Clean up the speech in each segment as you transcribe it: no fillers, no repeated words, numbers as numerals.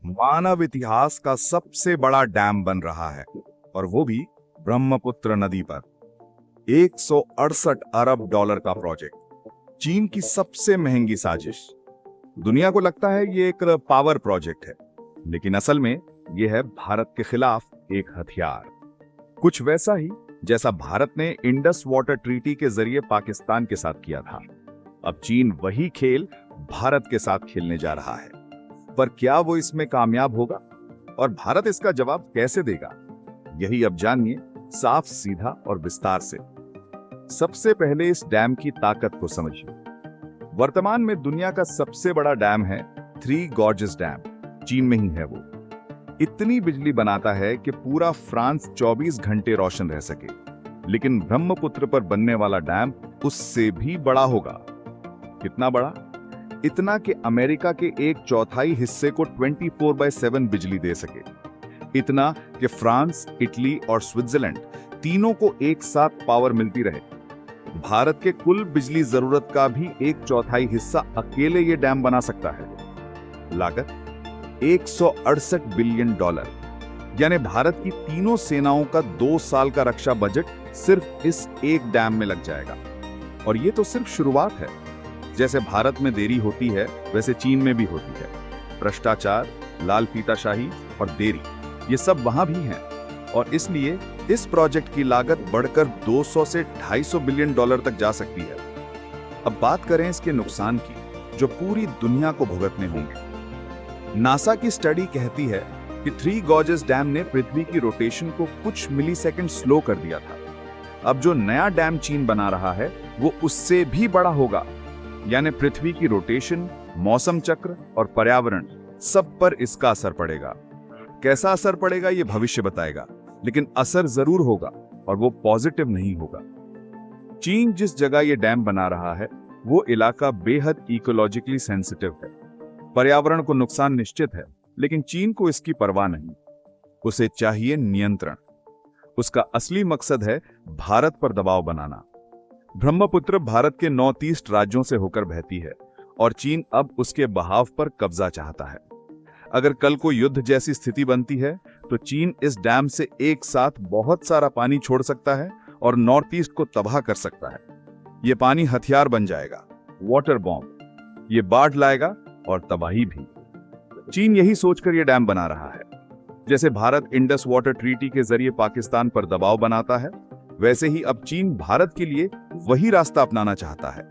मानव इतिहास का सबसे बड़ा डैम बन रहा है और वो भी ब्रह्मपुत्र नदी पर। 168 अरब डॉलर का प्रोजेक्ट, चीन की सबसे महंगी साजिश। दुनिया को लगता है ये एक पावर प्रोजेक्ट है, लेकिन असल में ये है भारत के खिलाफ एक हथियार। कुछ वैसा ही जैसा भारत ने इंडस वाटर ट्रीटी के जरिए पाकिस्तान के साथ किया था। अब चीन वही खेल भारत के साथ खेलने जा रहा है, पर क्या वो इसमें कामयाब होगा और भारत इसका जवाब कैसे देगा? यही अब जानिए साफ, सीधा और विस्तार से। सबसे पहले इस डैम की ताकत को समझिए। वर्तमान में दुनिया का सबसे बड़ा डैम है थ्री गॉर्जेस डैम, चीन में ही है वो। इतनी बिजली बनाता है कि पूरा फ्रांस 24 घंटे रोशन रह सके। लेकिन ब्रह्मपुत्र पर बनने वाला डैम उससे भी बड़ा होगा। कितना बड़ा? इतना कि अमेरिका के 1/4 हिस्से को 24/7 बिजली दे सके। इतना कि फ्रांस, इटली और स्विट्जरलैंड तीनों को एक साथ पावर मिलती रहे। भारत के कुल बिजली जरूरत का भी 1/4 हिस्सा अकेले ये डैम बना सकता है। लागत 168 बिलियन डॉलर, यानी भारत की तीनों सेनाओं का 2 साल का रक्षा बजट सिर्फ इस एक डैम में लग जाएगा। और ये तो सिर्फ शुरुआत है। जैसे भारत में देरी होती है, वैसे चीन में भी होती है। भ्रष्टाचार, लाल फीताशाही और देरी, ये सब वहां भी हैं। और इसलिए इस प्रोजेक्ट की लागत बढ़कर 200 से 250 बिलियन डॉलर तक जा सकती है। अब बात करें इसके नुकसान की, जो पूरी दुनिया को भुगतने होंगे। नासा की स्टडी कहती है कि थ्री गॉर्जेस डैम ने पृथ्वी की रोटेशन को कुछ मिलीसेकंड स्लो कर दिया था। अब जो नया डैम चीन बना रहा है वो उससे भी बड़ा होगा, यानी पृथ्वी की रोटेशन, मौसम चक्र और पर्यावरण सब पर इसका असर पड़ेगा। कैसा असर पड़ेगा ये भविष्य बताएगा, लेकिन असर जरूर होगा और वो पॉजिटिव नहीं होगा। चीन जिस जगह ये डैम बना रहा है वो इलाका बेहद इकोलॉजिकली सेंसिटिव है। पर्यावरण को नुकसान निश्चित है, लेकिन चीन को इसकी परवाह नहीं। उसे चाहिए नियंत्रण। उसका असली मकसद है भारत पर दबाव बनाना। ब्रह्मपुत्र भारत के नॉर्थ ईस्ट राज्यों से होकर बहती है और चीन अब उसके बहाव पर कब्जा चाहता है। अगर कल को युद्ध जैसी स्थिति बनती है तो चीन इस डैम से एक साथ बहुत सारा पानी छोड़ सकता है और नॉर्थ ईस्ट को तबाह कर सकता है। यह पानी हथियार बन जाएगा, वाटर बॉम्ब। ये बाढ़ लाएगा और तबाही भी। चीन यही सोचकर यह डैम बना रहा है। जैसे भारत इंडस वाटर ट्रीटी के जरिए पाकिस्तान पर दबाव बनाता है, वैसे ही अब चीन भारत के लिए वही रास्ता अपनाना चाहता है।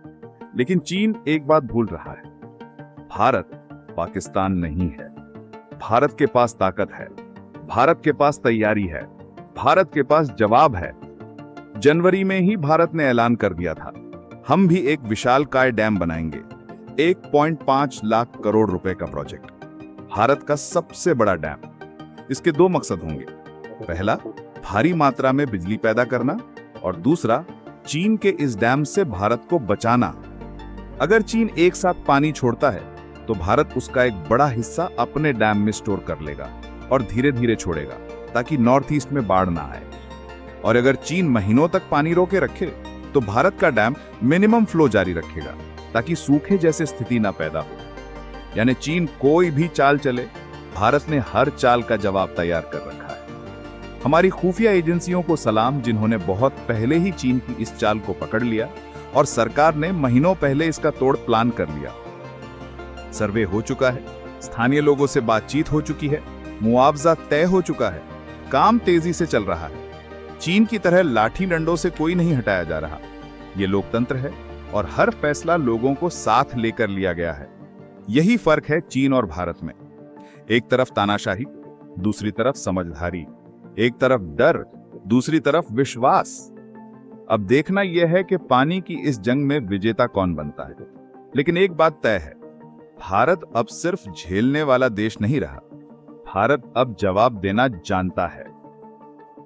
लेकिन चीन एक बात भूल रहा है, भारत पाकिस्तान नहीं है। भारत के पास ताकत है, भारत के पास तैयारी है, भारत के पास जवाब है। जनवरी में ही भारत ने ऐलान कर दिया था, हम भी एक विशालकाय डैम बनाएंगे। 1.5 लाख करोड़ रुपए का प्रोजेक्ट, भारत का सबसे बड़ा डैम। इसके 2 मकसद होंगे। पहला, भारी मात्रा में बिजली पैदा करना, और दूसरा, चीन के इस डैम से भारत को बचाना। अगर चीन एक साथ पानी छोड़ता है तो भारत उसका एक बड़ा हिस्सा अपने डैम में स्टोर कर लेगा और धीरे धीरे छोड़ेगा ताकि नॉर्थ ईस्ट में बाढ़ ना आए। और अगर चीन महीनों तक पानी रोके रखे तो भारत का डैम मिनिमम फ्लो जारी रखेगा ताकि सूखे जैसे स्थिति ना पैदा हो। यानी चीन कोई भी चाल चले, भारत ने हर चाल का जवाब तैयार कर रखा है। हमारी खुफिया एजेंसियों को सलाम, जिन्होंने बहुत पहले ही चीन की इस चाल को पकड़ लिया और सरकार ने महीनों पहले इसका तोड़ प्लान कर लिया। सर्वे हो चुका है, स्थानीय लोगों से बातचीत हो चुकी है, मुआवजा तय हो चुका है, काम तेजी से चल रहा है। चीन की तरह लाठी डंडों से कोई नहीं हटाया जा रहा। ये लोकतंत्र है और हर फैसला लोगों को साथ लेकर लिया गया है। यही फर्क है चीन और भारत में। एक तरफ तानाशाही, दूसरी तरफ समझदारी। एक तरफ डर, दूसरी तरफ विश्वास। अब देखना यह है कि पानी की इस जंग में विजेता कौन बनता है। लेकिन एक बात तय है, भारत अब सिर्फ झेलने वाला देश नहीं रहा। भारत अब जवाब देना जानता है।